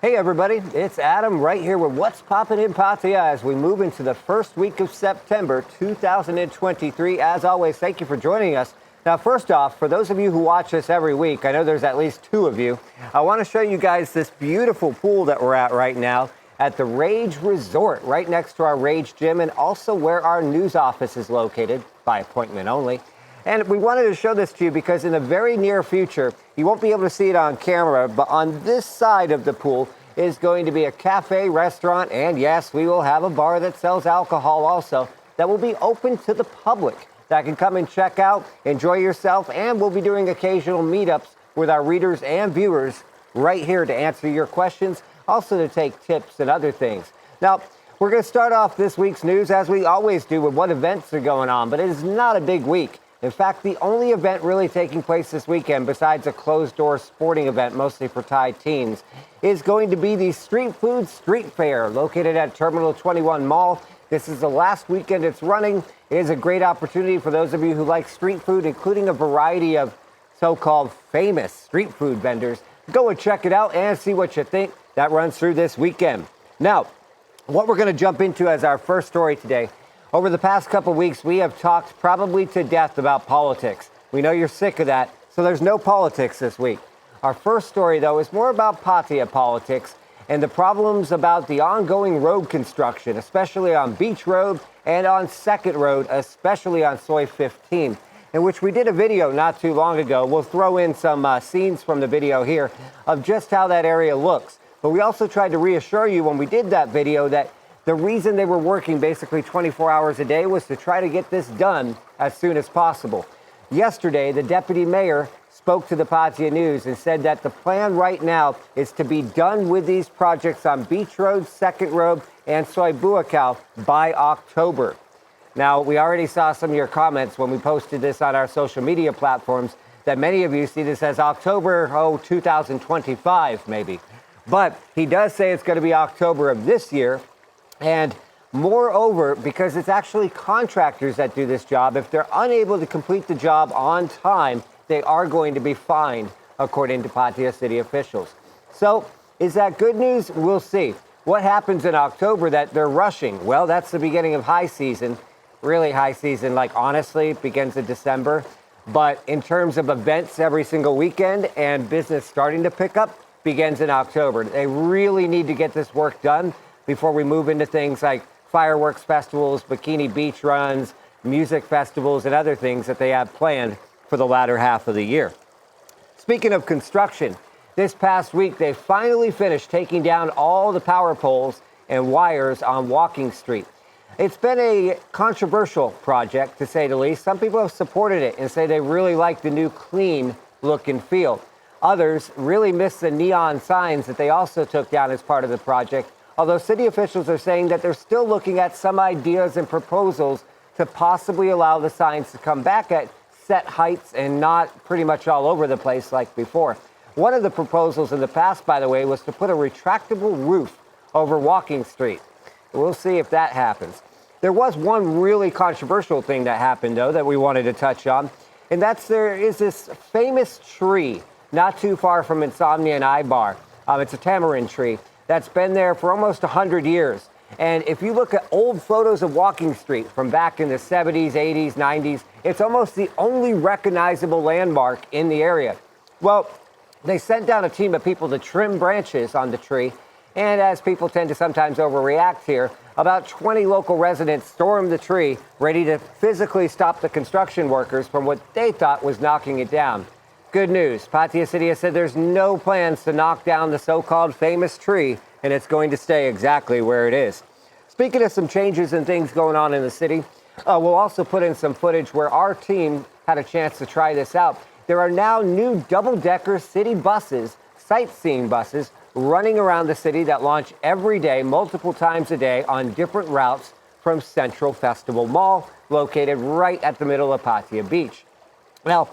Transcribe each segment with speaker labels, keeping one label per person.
Speaker 1: Hey everybody, it's Adam right here with What's Poppin' in Pattaya as we move into the first week of September 2023. As always, thank you for joining us. Now, first off, for those of you who watch us every week, I know there's at least two of you, I want to show you guys this beautiful pool that we're at right now at the Rage Resort, right next to our Rage Gym and also where our news office is located, by appointment only. And we wanted to show this to you because in the very near future, you won't be able to see it on camera, but on this side of the pool is going to be a cafe, restaurant, and yes, we will have a bar that sells alcohol also that will be open to the public that can come and check out, enjoy yourself, and we'll be doing occasional meetups with our readers and viewers right here to answer your questions, also to take tips and other things. Now, we're going to start off this week's news as we always do with what events are going on, but it is not a big week. In fact, the only event really taking place this weekend, besides a closed-door sporting event, mostly for Thai teens, is going to be the Street Food Street Fair located at Terminal 21 Mall. This is the last weekend it's running. It is a great opportunity for those of you who like street food, including a variety of so-called famous street food vendors. Go and check it out and see what you think. That runs through this weekend. Now, what we're going to jump into as our first story today. Over the past couple weeks, we have talked probably to death about politics. We know you're sick of that, so there's no politics this week. Our first story, though, is more about Pattaya politics and the problems about the ongoing road construction, especially on Beach Road and on Second Road, especially on Soi 15, in which we did a video not too long ago. We'll throw in some scenes from the video here of just how that area looks. But we also tried to reassure you when we did that video that the reason they were working basically 24 hours a day was to try to get this done as soon as possible. Yesterday, the deputy mayor spoke to the Pattaya News and said that the plan right now is to be done with these projects on Beach Road, Second Road, and Soi Buakaw by October. Now, we already saw some of your comments when we posted this on our social media platforms that many of you see this as October, 2025 maybe. But he does say it's going to be October of this year. And moreover, because it's actually contractors that do this job, if they're unable to complete the job on time, they are going to be fined, according to Pattaya city officials. So is that good news? We'll see. What happens in October that they're rushing? Well, that's the beginning of high season, really high season, like honestly, it begins in December. But in terms of events every single weekend and business starting to pick up, begins in October. They really need to get this work done before we move into things like fireworks festivals, bikini beach runs, music festivals, and other things that they have planned for the latter half of the year. Speaking of construction, this past week they finally finished taking down all the power poles and wires on Walking Street. It's been a controversial project, to say the least. Some people have supported it and say they really like the new clean look and feel. Others really miss the neon signs that they also took down as part of the project, although city officials are saying that they're still looking at some ideas and proposals to possibly allow the signs to come back at set heights and not pretty much all over the place like before. One of the proposals in the past, by the way, was to put a retractable roof over Walking Street. We'll see if that happens. There was one really controversial thing that happened, though, that we wanted to touch on, and that's there is this famous tree not too far from Insomnia and Ibar. It's a tamarind tree that's been there for almost 100 years. And if you look at old photos of Walking Street from back in the 70s, 80s, 90s, it's almost the only recognizable landmark in the area. Well, they sent down a team of people to trim branches on the tree. And as people tend to sometimes overreact here, about 20 local residents stormed the tree, ready to physically stop the construction workers from what they thought was knocking it down. Good news. Pattaya City has said there's no plans to knock down the so-called famous tree, and it's going to stay exactly where it is. Speaking of some changes and things going on in the city, we'll also put in some footage where our team had a chance to try this out. There are now new double-decker city buses, sightseeing buses, running around the city that launch every day, multiple times a day, on different routes from Central Festival Mall, located right at the middle of Pattaya Beach. Now,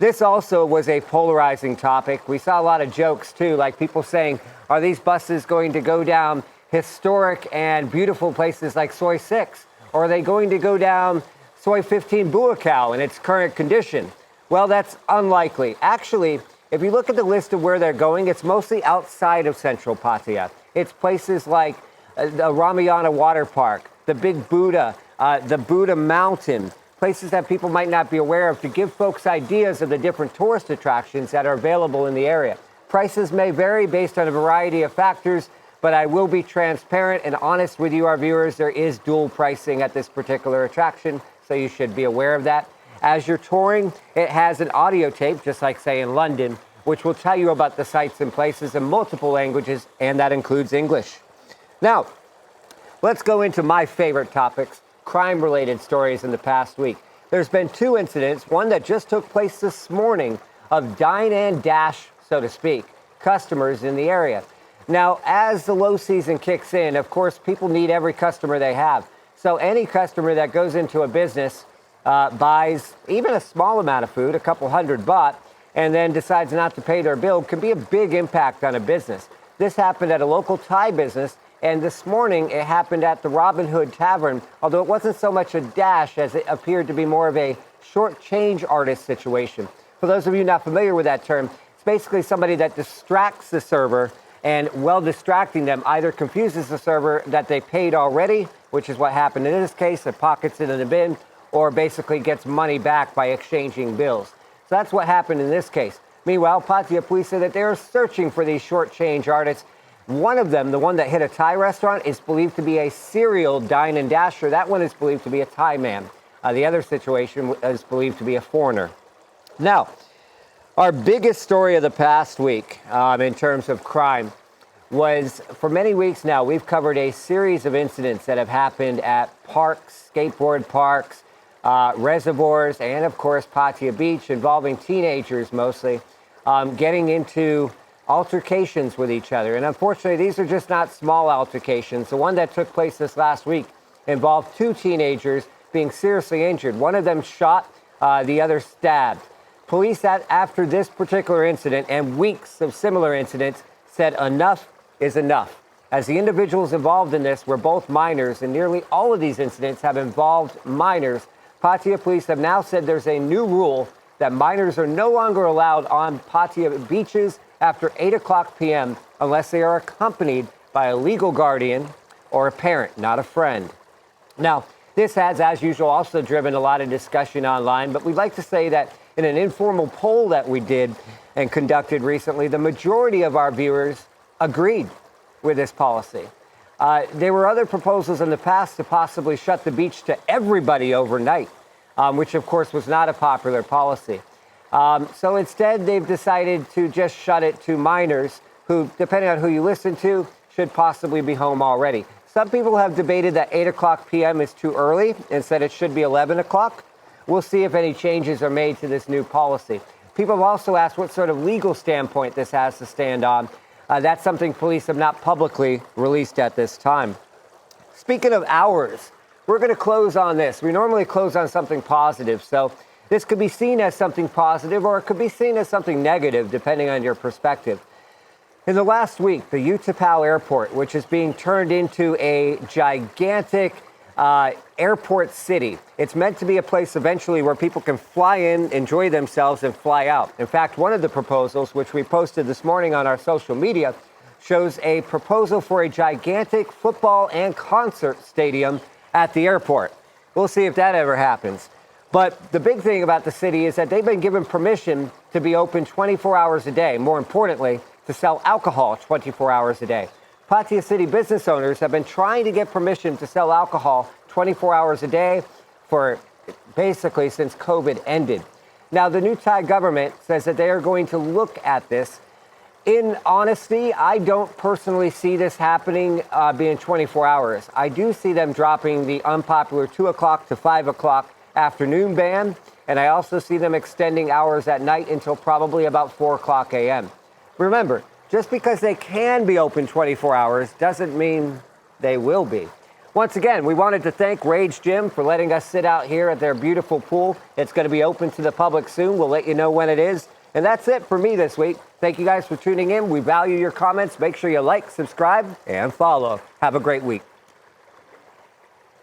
Speaker 1: this also was a polarizing topic. We saw a lot of jokes, too, like people saying, are these buses going to go down historic and beautiful places like Soi 6? Or are they going to go down Soi 15 Buakaw in its current condition? Well, that's unlikely. Actually, If you look at the list of where they're going, it's mostly outside of central Pattaya. It's places like the Ramayana Water Park, the Big Buddha, the Buddha Mountain, places that people might not be aware of, to give folks ideas of the different tourist attractions that are available in the area. Prices may vary based on a variety of factors, but I will be transparent and honest with you, our viewers. There is dual pricing at this particular attraction, so you should be aware of that. As you're touring, it has an audio tape, just like, say, in London, which will tell you about the sites and places in multiple languages, and that includes English. Now, let's go into my favorite topics, crime-related stories in the past week. There's been two incidents, one that just took place this morning, of dine and dash, so to speak, customers in the area. Now, as the low season kicks in, of course, people need every customer they have. So any customer that goes into a business, buys even a small amount of food, a couple $100, and then decides not to pay their bill, can be a big impact on a business. This happened at a local Thai business, and this morning it happened at the Robin Hood Tavern, although it wasn't so much a dash as it appeared to be more of a short change artist situation. For those of you not familiar with that term, it's basically somebody that distracts the server, and while distracting them, either confuses the server that they paid already, which is what happened in this case, it pockets it in the bin, or basically gets money back by exchanging bills. So that's what happened in this case. Meanwhile, Pattaya police said that they are searching for these short change artists. One of them, the one that hit a Thai restaurant, is believed to be a serial dine and dasher. That one is believed to be a Thai man. The other situation is believed to be a foreigner. Now, our biggest story of the past week in terms of crime was, for many weeks now, we've covered a series of incidents that have happened at parks, skateboard parks, reservoirs, and of course Pattaya Beach, involving teenagers mostly, getting into altercations with each other. And unfortunately, these are just not small altercations. The one that took place this last week involved two teenagers being seriously injured. One of them shot, the other stabbed. Police, after this particular incident and weeks of similar incidents, said enough is enough. As the individuals involved in this were both minors, and nearly all of these incidents have involved minors, Pattaya police have now said there's a new rule that minors are no longer allowed on Pattaya beaches after 8 o'clock p.m. unless they are accompanied by a legal guardian or a parent, not a friend. Now, this has, as usual, also driven a lot of discussion online, but we'd like to say that in an informal poll that we did and conducted recently, the majority of our viewers agreed with this policy. There were other proposals in the past to possibly shut the beach to everybody overnight, which of course was not a popular policy. So instead, they've decided to just shut it to minors who, depending on who you listen to, should possibly be home already. Some people have debated that 8 o'clock p.m. is too early and said it should be 11 o'clock. We'll see if any changes are made to this new policy. People have also asked what sort of legal standpoint this has to stand on. That's something police have not publicly released at this time. Speaking of hours, we're going to close on this. We normally close on something positive, so this could be seen as something positive or it could be seen as something negative, depending on your perspective. In the last week, the Pattaya Airport, which is being turned into a gigantic airport city. It's meant to be a place eventually where people can fly in, enjoy themselves, and fly out. In fact, one of the proposals, which we posted this morning on our social media, shows a proposal for a gigantic football and concert stadium at the airport. We'll see if that ever happens. But the big thing about the city is that they've been given permission to be open 24 hours a day. More importantly, to sell alcohol 24 hours a day. Pattaya City business owners have been trying to get permission to sell alcohol 24 hours a day for basically since COVID ended. Now, the new Thai government says that they are going to look at this. In honesty, I don't personally see this happening being 24 hours. I do see them dropping the unpopular 2 o'clock to 5 o'clock afternoon ban, and I also see them extending hours at night until probably about 4 o'clock a.m. Remember, just because they can be open 24 hours doesn't mean they will be. Once again, we wanted to thank Rage Gym for letting us sit out here at their beautiful pool. It's going to be open to the public soon. We'll let you know when it is. And that's it for me this week. Thank you guys for tuning in. We value your comments. Make sure you like, subscribe, and follow. Have a great week.